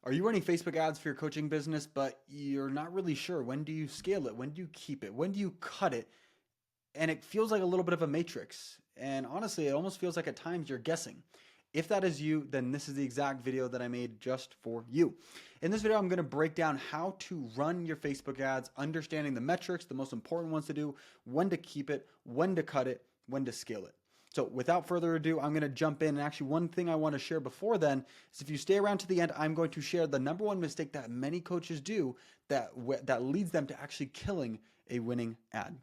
Are you running Facebook ads for your coaching business, but you're not really sure? When do you scale it? When do you keep it? When do you cut it? And it feels like a little bit of a matrix. And honestly, it almost feels like at times you're guessing. If that is you, then this is the exact video that I made just for you. In this video, I'm going to break down how to run your Facebook ads, understanding the metrics, the most important ones to do, when to keep it, when to cut it, when to scale it. So without further ado, I'm going to jump in. And actually, one thing I want to share before then is if you stay around to the end, I'm going to share the number one mistake that many coaches do that leads them to actually killing a winning ad.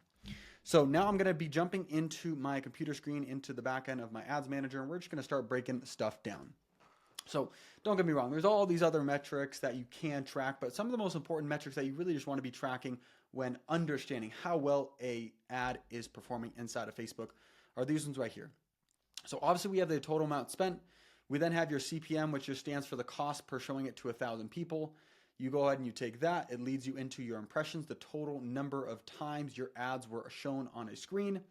So now I'm going to be jumping into my computer screen, into the back end of my ads manager, and we're just going to start breaking stuff down. So don't get me wrong, there's all these other metrics that you can track, but some of the most important metrics that you really just want to be tracking when understanding how well a ad is performing inside of Facebook are these ones right here. So obviously we have the total amount spent. We then have your CPM, which just stands for the cost per showing it to 1,000 people. You go ahead and you take that. It leads you into your impressions, the total number of times your ads were shown on a screen.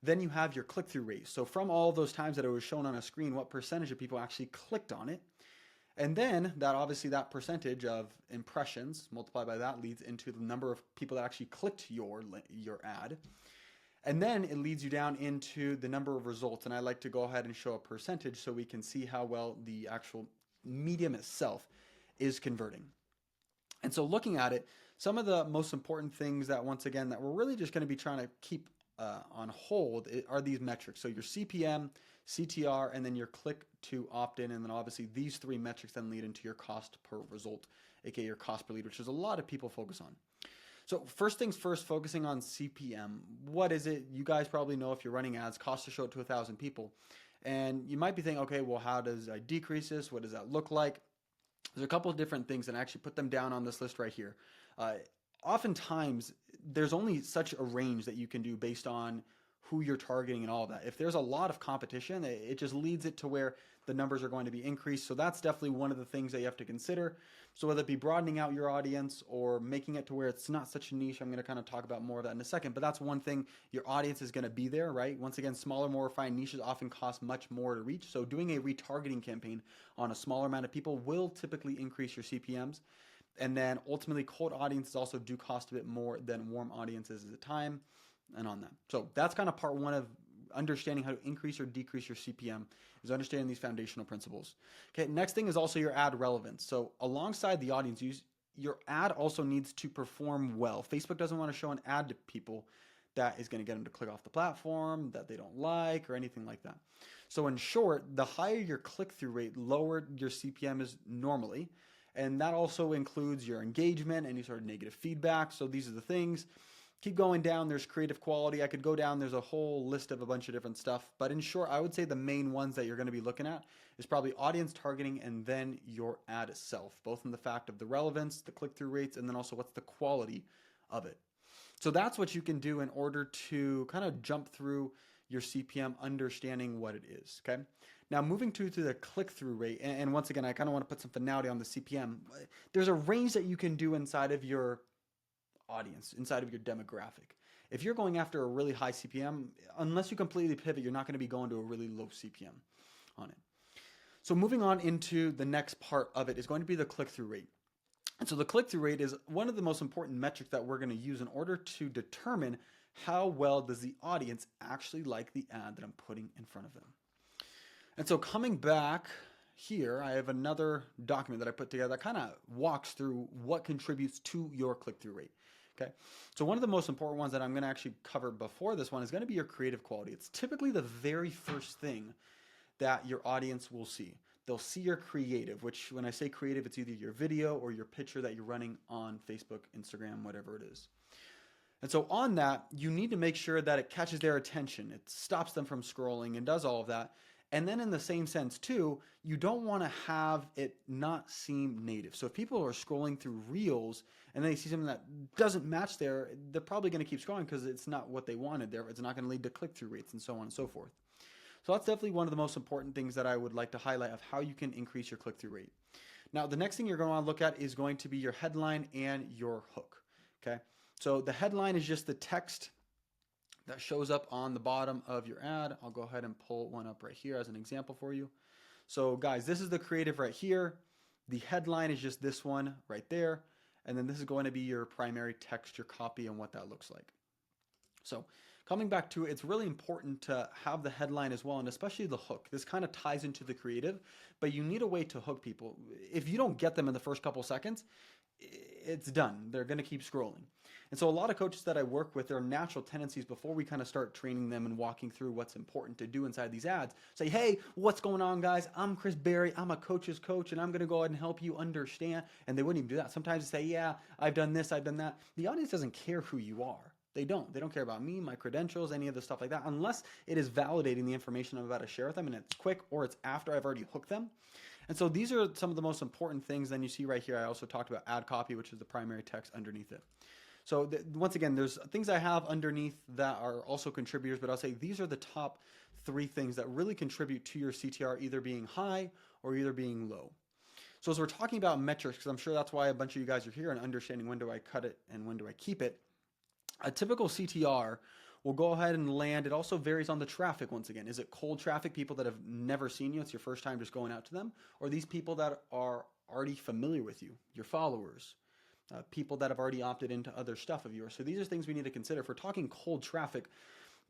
Then you have your click-through rate. So from all those times that it was shown on a screen, what percentage of people actually clicked on it? And then that obviously that percentage of impressions multiplied by that leads into the number of people that actually clicked your ad. And then it leads you down into the number of results. And I like to go ahead and show a percentage so we can see how well the actual medium itself is converting. And so looking at it, some of the most important things that, once again, that we're really just going to be trying to keep on hold are these metrics. So your CPM, CTR, and then your click to opt-in. And then obviously these three metrics then lead into your cost per result, aka your cost per lead, which is a lot of people focus on. So first things first, focusing on CPM. What is it? You guys probably know if you're running ads, cost to show it to 1,000 people. And you might be thinking, okay, well, how does I decrease this? What does that look like? There's a couple of different things, and I actually put them down on this list right here. Oftentimes, there's only such a range that you can do based on who you're targeting and all that. If there's a lot of competition, it just leads it to where the numbers are going to be increased. So that's definitely one of the things that you have to consider. So whether it be broadening out your audience or making it to where it's not such a niche, I'm going to kind of talk about more of that in a second, but that's one thing. Your audience is going to be there, right? Once again, smaller, more refined niches often cost much more to reach. So doing a retargeting campaign on a smaller amount of people will typically increase your CPMs. And then ultimately cold audiences also do cost a bit more than warm audiences at the time and on that. So that's kind of part one of understanding how to increase or decrease your CPM, is understanding these foundational principles. Okay, next thing is also your ad relevance. So alongside the audience, your ad also needs to perform well. Facebook doesn't want to show an ad to people that is going to get them to click off the platform, that they don't like, or anything like that. So in short, the higher your click-through rate, lower your CPM is normally. And that also includes your engagement, any sort of negative feedback. So these are the things. Keep going down, there's creative quality. I could go down, there's a whole list of a bunch of different stuff. But in short, I would say the main ones that you're going to be looking at is probably audience targeting and then your ad itself, both in the fact of the relevance, the click-through rates, and then also what's the quality of it. So that's what you can do in order to kind of jump through your CPM, understanding what it is, okay? Now moving to the click-through rate, and once again, I kind of want to put some finality on the CPM. There's a range that you can do inside of your audience, inside of your demographic. If you're going after a really high CPM, unless you completely pivot, you're not going to be going to a really low CPM on it. So moving on into the next part of it is going to be the click-through rate. And so the click-through rate is one of the most important metrics that we're going to use in order to determine how well does the audience actually like the ad that I'm putting in front of them. And so coming back here, I have another document that I put together that kind of walks through what contributes to your click-through rate. Okay, so one of the most important ones that I'm going to actually cover before this one is going to be your creative quality. It's typically the very first thing that your audience will see. They'll see your creative, which when I say creative, it's either your video or your picture that you're running on Facebook, Instagram, whatever it is. And so on that, you need to make sure that it catches their attention. It stops them from scrolling and does all of that. And then in the same sense too, you don't want to have it not seem native. So if people are scrolling through Reels and they see something that doesn't match there, they're probably going to keep scrolling because it's not what they wanted there. It's not going to lead to click-through rates and so on and so forth. So that's definitely one of the most important things that I would like to highlight of how you can increase your click-through rate. Now, the next thing you're going to want to look at is going to be your headline and your hook. Okay, so the headline is just the text that shows up on the bottom of your ad. I'll go ahead and pull one up right here as an example for you. So guys, this is the creative right here. The headline is just this one right there. And then this is going to be your primary text, your copy, and what that looks like. So coming back to it, it's really important to have the headline as well, and especially the hook. This kind of ties into the creative, but you need a way to hook people. If you don't get them in the first couple seconds, it's done. They're going to keep scrolling. And so a lot of coaches that I work with, their natural tendencies before we kind of start training them and walking through what's important to do inside these ads, say, hey, what's going on, guys? I'm Chris Berry. I'm a coach's coach, and I'm going to go ahead and help you understand. And they wouldn't even do that. Sometimes they say, yeah, I've done this, I've done that. The audience doesn't care who you are. They don't. They don't care about me, my credentials, any of the stuff like that, unless it is validating the information I'm about to share with them and it's quick or it's after I've already hooked them. And so these are some of the most important things. Then you see right here, I also talked about ad copy, which is the primary text underneath it. So once again, there's things I have underneath that are also contributors, but I'll say these are the top 3 things that really contribute to your CTR either being high or either being low. So as we're talking about metrics, because I'm sure that's why a bunch of you guys are here and understanding when do I cut it and when do I keep it, a typical CTR will go ahead and land. It also varies on the traffic once again. Is it cold traffic, people that have never seen you, it's your first time just going out to them? Or these people that are already familiar with you, your followers, people that have already opted into other stuff of yours? So these are things we need to consider. If we're talking cold traffic,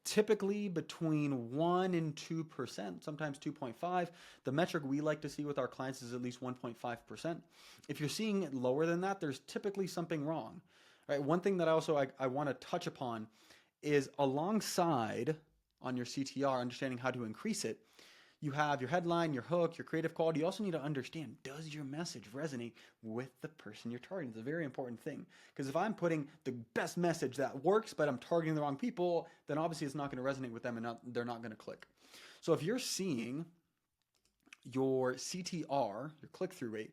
typically between 1 and 2%, sometimes 2.5. The metric we like to see with our clients is at least 1.5%. If you're seeing it lower than that, there's typically something wrong. Right? One thing that I want to touch upon is alongside on your CTR, understanding how to increase it, you have your headline, your hook, your creative quality. You also need to understand, does your message resonate with the person you're targeting? It's a very important thing, because if I'm putting the best message that works, but I'm targeting the wrong people, then obviously it's not going to resonate with them and they're not going to click. So if you're seeing your CTR, your click-through rate,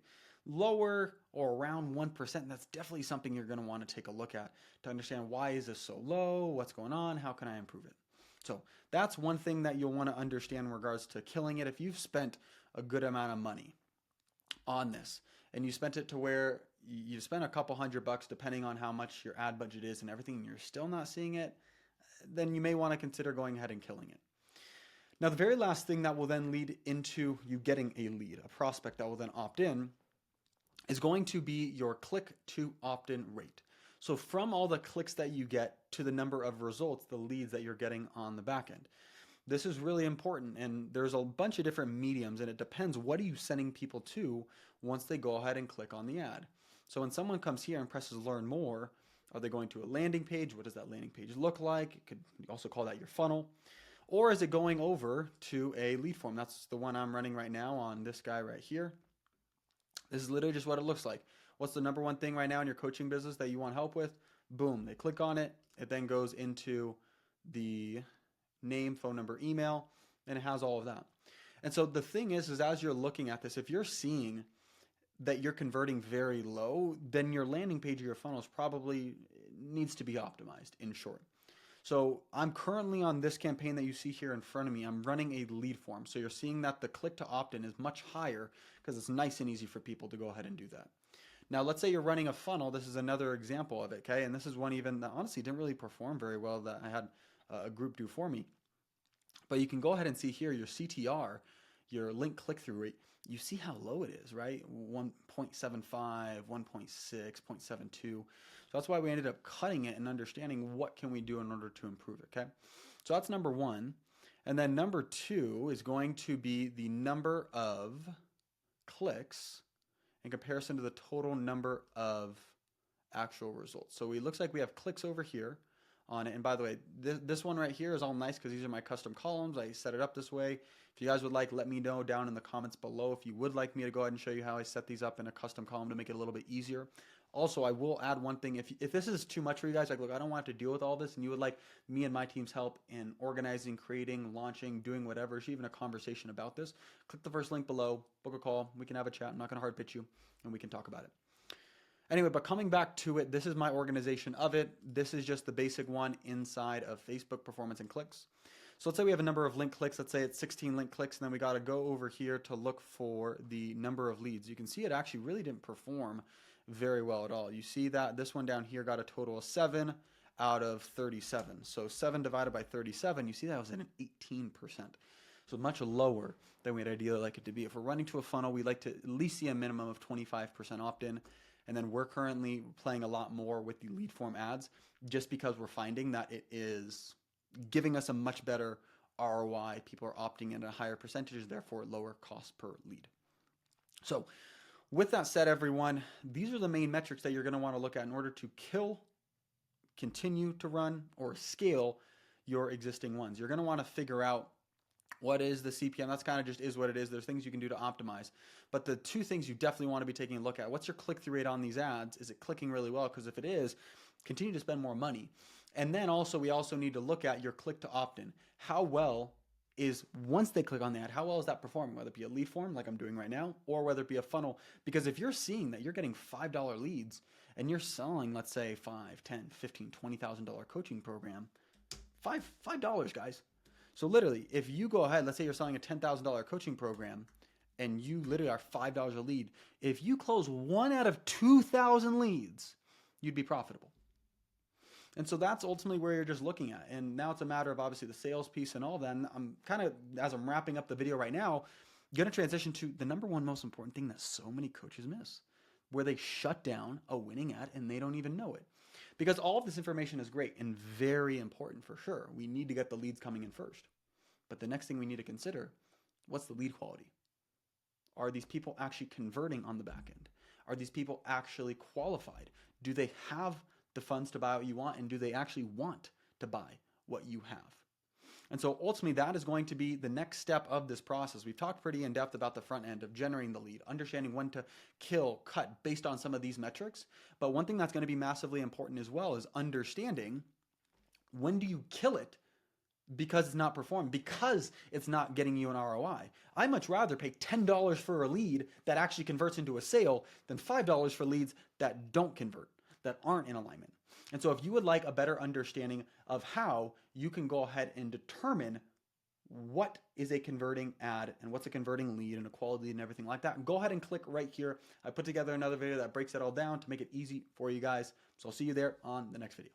lower or around 1%, that's definitely something you're going to want to take a look at to understand, why is this so low? What's going on? How can I improve it? So that's one thing that you'll want to understand in regards to killing it. If you've spent a good amount of money on this and you spent it to where you spent a couple $100 depending on how much your ad budget is and everything, and you're still not seeing it, then you may want to consider going ahead and killing it. Now, the very last thing that will then lead into you getting a lead, a prospect that will then opt in, is going to be your click to opt-in rate. So from all the clicks that you get to the number of results, the leads that you're getting on the back end. This is really important, and there's a bunch of different mediums, and it depends, what are you sending people to once they go ahead and click on the ad. So when someone comes here and presses learn more, are they going to a landing page? What does that landing page look like? You could also call that your funnel. Or is it going over to a lead form? That's the one I'm running right now on this guy right here. This is literally just what it looks like. What's the number one thing right now in your coaching business that you want help with? Boom, they click on it. It then goes into the name, phone number, email, and it has all of that. And so the thing is as you're looking at this, if you're seeing that you're converting very low, then your landing page or your funnel probably needs to be optimized, in short. So I'm currently on this campaign that you see here in front of me. I'm running a lead form. So you're seeing that the click to opt-in is much higher because it's nice and easy for people to go ahead and do that. Now, let's say you're running a funnel. This is another example of it, okay? And this is one even that honestly didn't really perform very well that I had a group do for me. But you can go ahead and see here your CTR, your link click-through rate. You see how low it is, right? 1.75, 1.6, 0.72. So that's why we ended up cutting it and understanding what can we do in order to improve it, okay? So that's number one. And then number two is going to be the number of clicks in comparison to the total number of actual results. So it looks like we have clicks over here on it. And by the way, this one right here is all nice because these are my custom columns. I set it up this way. If you guys would like, let me know down in the comments below if you would like me to go ahead and show you how I set these up in a custom column to make it a little bit easier. Also, I will add one thing. If this is too much for you guys, like, look, I don't want to deal with all this, and you would like me and my team's help in organizing, creating, launching, doing whatever, even a conversation about this, click the first link below, book a call, we can have a chat. I'm not going to hard pitch you, and we can talk about it. Anyway, but coming back to it, this is my organization of it. This is just the basic one inside of Facebook performance and clicks. So let's say we have a number of link clicks. Let's say it's 16 link clicks, and then we got to go over here to look for the number of leads. You can see it actually really didn't perform very well at all. You see that this one down here got a total of 7 out of 37. So 7 divided by 37, you see that was at an 18%. So much lower than we'd ideally like it to be. If we're running to a funnel, we like to at least see a minimum of 25% opt-in. And then we're currently playing a lot more with the lead form ads just because we're finding that it is giving us a much better ROI. People are opting in at higher percentages, therefore lower cost per lead. So with that said, everyone, these are the main metrics that you're going to want to look at in order to kill, continue to run, or scale your existing ones. You're going to want to figure out what is the CPM. That's kind of just is what it is. There's things you can do to optimize. But the two things you definitely want to be taking a look at: what's your click-through rate on these ads? Is it clicking really well? Because if it is, continue to spend more money. And then also, we also need to look at your click to opt-in. How well is, once they click on the ad, how well is that performing? Whether it be a lead form like I'm doing right now, or whether it be a funnel. Because if you're seeing that you're getting $5 leads and you're selling, let's say, $5, $10, $15, $20,000 coaching program, $5, guys. So literally, if you go ahead, let's say you're selling a $10,000 coaching program and you literally are $5 a lead, if you close 1 out of 2,000 leads, you'd be profitable. And so that's ultimately where you're just looking at. And now it's a matter of obviously the sales piece and all of that. And I'm kind of, as I'm wrapping up the video right now, going to transition to the number one most important thing that so many coaches miss, where they shut down a winning ad and they don't even know it. Because all of this information is great and very important for sure. We need to get the leads coming in first. But the next thing we need to consider, what's the lead quality? Are these people actually converting on the back end? Are these people actually qualified? Do they have the funds to buy what you want, and do they actually want to buy what you have? And so ultimately that is going to be the next step of this process. We've talked pretty in depth about the front end of generating the lead, understanding when to kill, cut based on some of these metrics. But one thing that's going to be massively important as well is understanding when do you kill it because it's not performing, because it's not getting you an ROI. I much rather pay $10 for a lead that actually converts into a sale than $5 for leads that don't convert, that aren't in alignment. And so if you would like a better understanding of how you can go ahead and determine what is a converting ad and what's a converting lead and a quality lead and everything like that, go ahead and click right here. I put together another video that breaks it all down to make it easy for you guys. So I'll see you there on the next video.